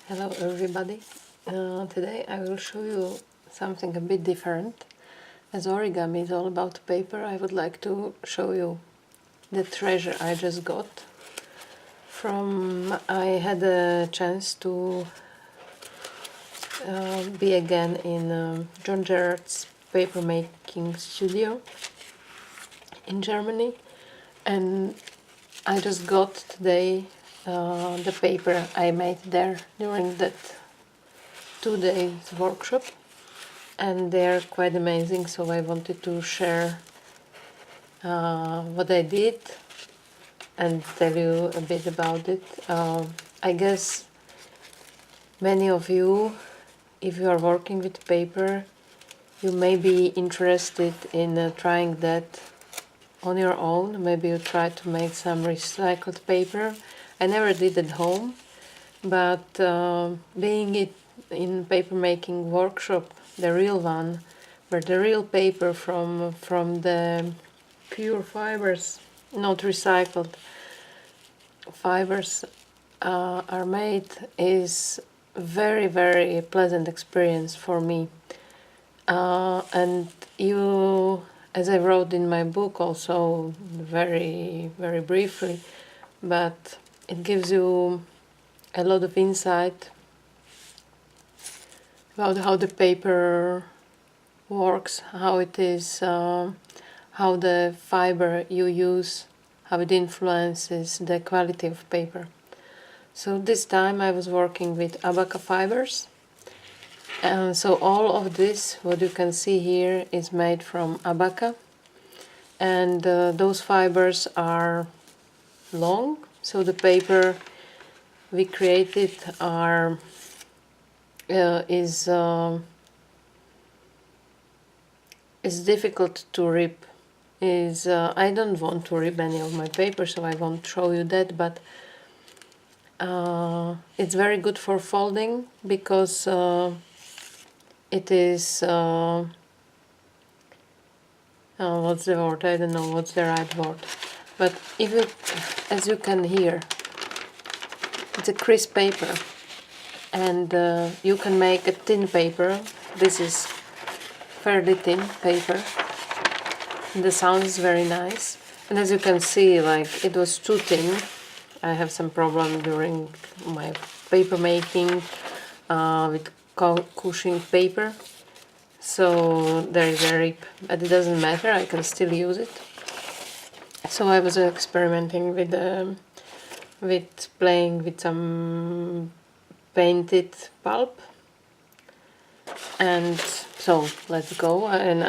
Hello everybody. Today I will show you something a bit different. As origami is all about paper, I would like to show you the treasure I just got from... I had a chance to be again in John Gerard's papermaking studio in Germany, and I just got today the paper I made there during that 2 days workshop, and they're quite amazing, so I wanted to share what I did and tell you a bit about it. I guess many of you, if you are working with paper, you may be interested in trying that on your own. Maybe you try to make some recycled paper. I never did at home, but being it in papermaking workshop, the real one, where the real paper from the pure fibers, not recycled fibers, are made, is very pleasant experience for me. And you, as I wrote in my book also very briefly, but it gives you a lot of insight about how the paper works, how it is, how the fiber you use, how it influences the quality of paper. So this time I was working with abaca fibers, and so all of this, what you can see here, is made from abaca, and those fibers are long, so the paper we created are is difficult to rip. I don't want to rip any of my paper, so I won't show you that, but it's very good for folding, because it is what's the word? I don't know what's the right word, but if you, as you can hear, it's a crisp paper, and you can make a thin paper. This is fairly thin paper, and the sound is very nice. And as you can see, like, it was too thin. I have some problem during my paper making with cushioning paper, so there is a rip, but it doesn't matter, I can still use it. So I was experimenting with playing with some painted pulp, and so let's go. And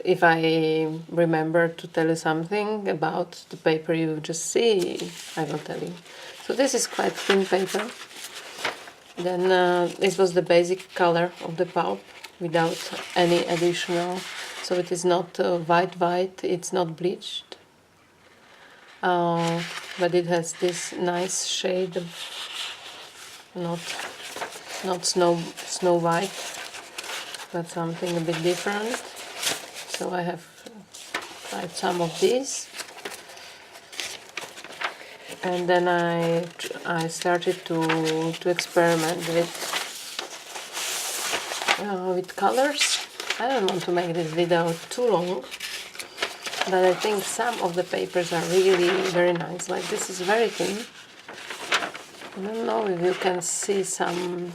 if I remember to tell you something about the paper you just see, I will tell you. So this is quite thin paper. Then this was the basic color of the pulp without any additional, so it is not white, it's not bleached, but it has this nice shade, not snow white, but something a bit different. So I have tried some of these, and then I started to experiment with colors. I don't want to make this video too long, but I think some of the papers are really very nice. Like, this is very thin. I don't know if you can see some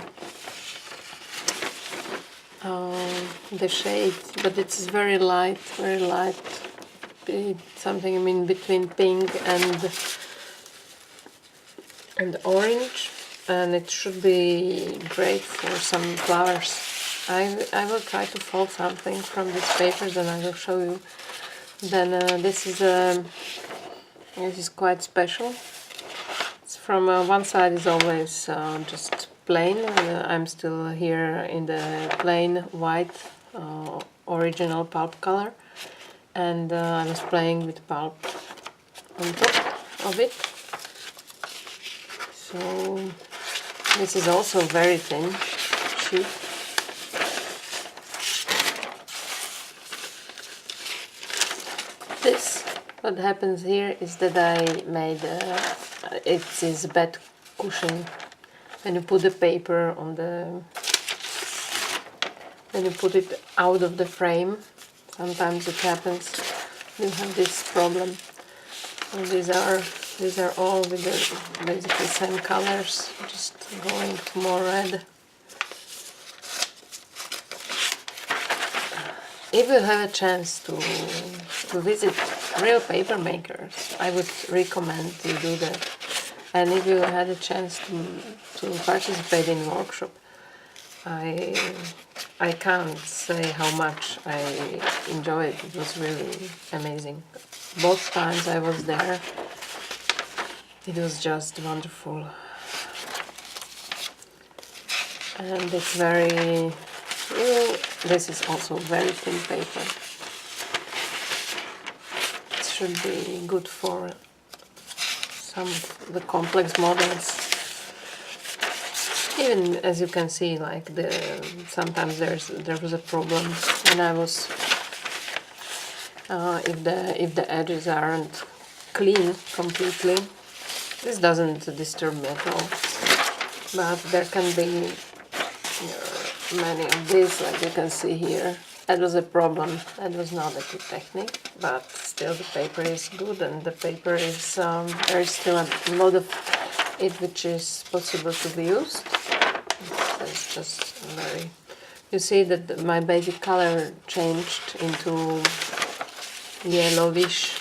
the shade, but it's very light, it's something, I mean, between pink and orange, and it should be great for some flowers. I will try to fold something from these papers and I will show you. Then this is quite special. It's from one side is always just plain. I'm still here in the plain white original pulp color, and I was playing with pulp on top of it. So this is also very thin sheet. This, what happens here is that I made it is bed cushion when you put the paper on the, when you put it out of the frame, sometimes it happens, you have this problem. And these are all with the basically same colors, just going to more red. If you have a chance to visit real paper makers, I would recommend you do that. And if you had a chance to participate in workshop, I can't say how much I enjoyed it. It was really amazing. Both times I was there, it was just wonderful. And it's very, this is also very thin paper. It should be good for some of the complex models. Even as you can see, like sometimes there was a problem when I was if the edges aren't clean completely. This doesn't disturb me at all, but there can be many of these, like you can see here. That was a problem. That was not a good technique, but still the paper is good, and the paper is there is still a lot of it which is possible to be used. It's just very. You see that my basic color changed into yellowish.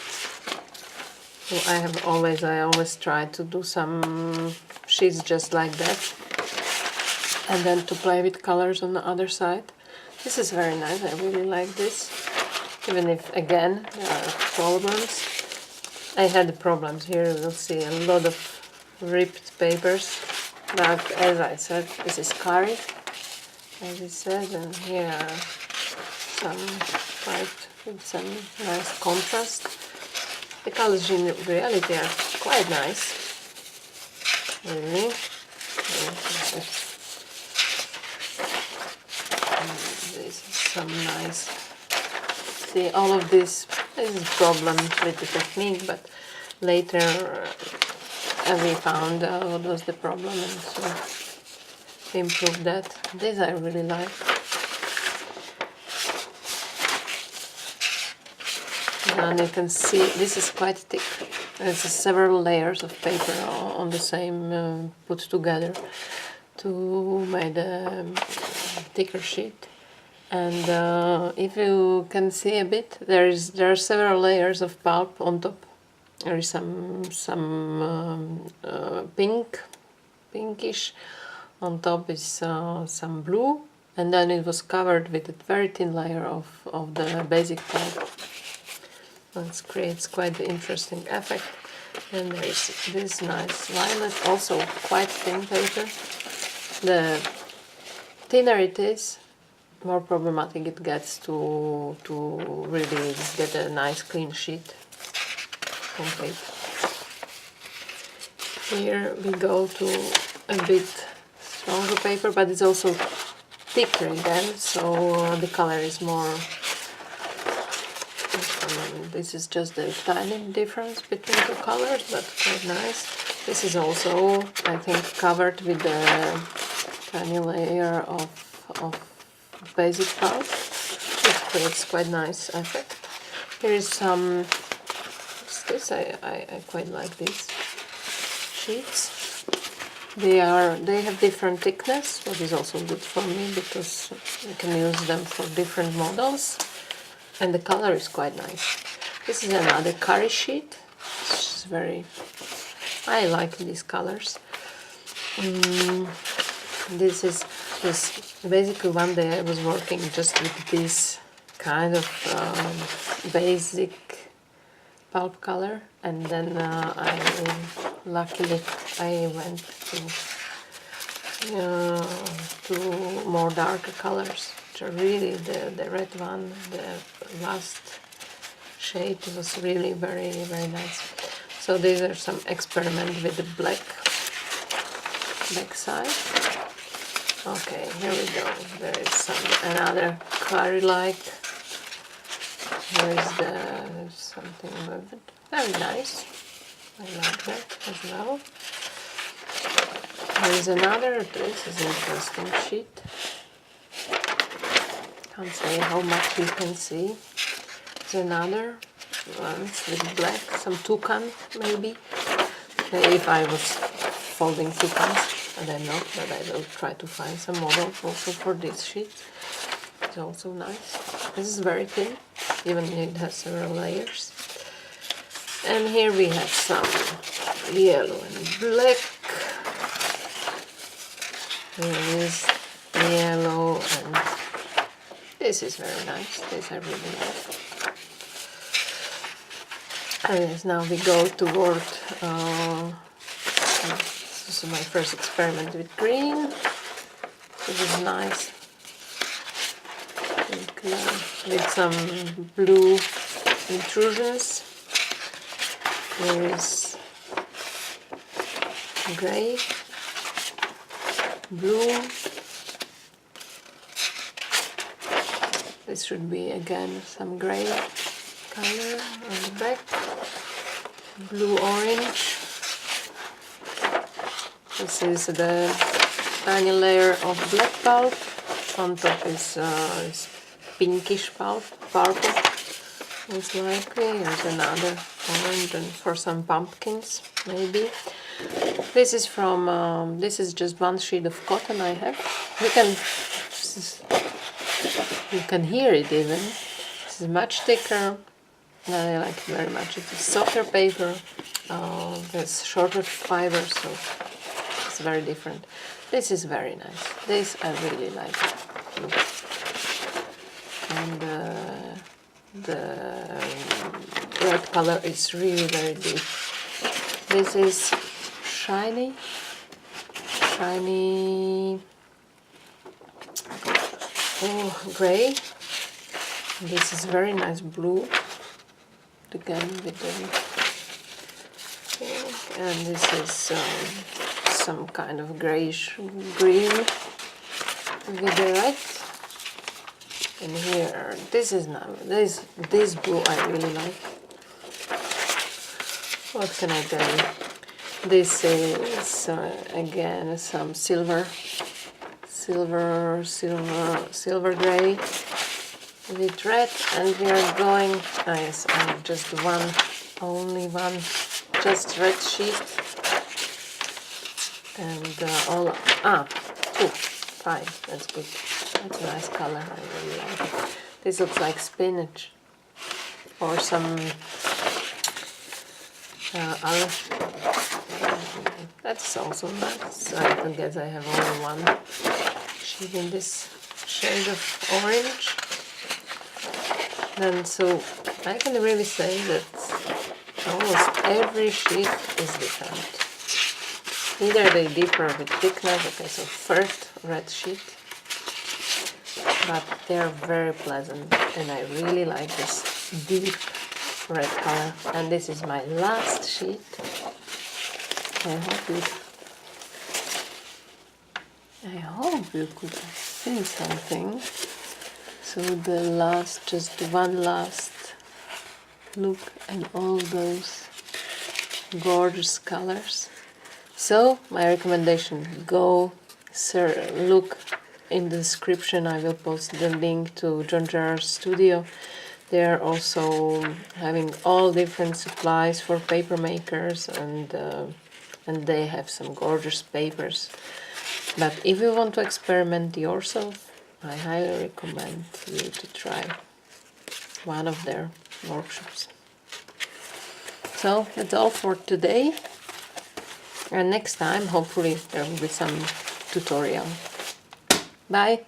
So I always try to do some sheets just like that, and then to play with colors on the other side. This is very nice. I really like this, even if again there are problems. I had problems here. You will see a lot of ripped papers, but as I said, this is curry, as it says, and here are some quite with some nice contrast. The colors in reality are quite nice, really. This is some nice. See, all of this is problems with the technique, but later we found what was the problem, and so we improved that. This I really like. And you can see this is quite thick. It's several layers of paper on the same put together to make a thicker sheet. And if you can see a bit, there are several layers of pulp on top. There is some pinkish. On top is some blue, and then it was covered with a very thin layer of the basic pulp. It creates quite an interesting effect. And there is this nice violet, also quite thin paper. The thinner it is, more problematic it gets to really get a nice clean sheet complete. Here we go to a bit stronger paper, but it's also thicker again, so the color is more. This is just a tiny difference between the colors, but quite nice. This is also, I think, covered with a tiny layer of basic pulp. It creates quite nice effect. Here is some. What's this? I quite like these sheets. They have different thickness, which is also good for me because you can use them for different models, and the color is quite nice. This is another curry sheet. It's very. I like these colors. This is basically one day I was working just with this kind of basic pulp color, and then luckily I went to more darker colors, which are really the red one, the last shade was really very, very nice. So these are some experiments with the black side. Okay, here we go. There is another curry-like. Here is something with it. Very nice. I like that as well. There is another, this is an interesting sheet. Can't say how much you can see. There's another one with black, some toucan maybe. If I was folding toucans, and I'm not, but I will try to find some models also for this sheet. It's also nice. This is very thin, even it has several layers. And here we have some yellow and black. Here is yellow, and this is very nice. This I really like. And yes, now we go toward this is my first experiment with green. This is nice. With some blue intrusions. Here is gray, blue. This should be again some gray color on the back. Blue orange. This is the tiny layer of black pulp. On top is pinkish purple. Most likely. Here's another orange, and for some pumpkins maybe. This is from this is just one sheet of cotton I have. You can hear it even. This is much thicker. I like it very much. It's a softer paper. There's shorter fiber, so it's very different. This is very nice. This I really like. Look. And the red color is really very deep. This is shiny, gray. This is very nice blue. Again with the, and this is some kind of grayish green with the red. And here, this is now this blue I really like. What can I tell you? This is again some silver gray with red, and we are going. Yes, I have just only one, just red sheet, and two, fine. That's good. That's a nice color. I really like it. This looks like spinach or some other. That's also nice. I guess I have only one sheet in this shade of orange. And so I can really say that almost every sheet is different. Either they differ with thickness, okay, so first red sheet, but they're very pleasant, and I really like this deep red color. And this is my last sheet. I hope you could see something. So the last, just one last look at all those gorgeous colors. So my recommendation, go look in the description. I will post the link to John Gerard's studio. They are also having all different supplies for paper makers, and they have some gorgeous papers. But if you want to experiment yourself, I highly recommend you to try one of their workshops. So that's all for today, and next time hopefully there will be some tutorial. Bye!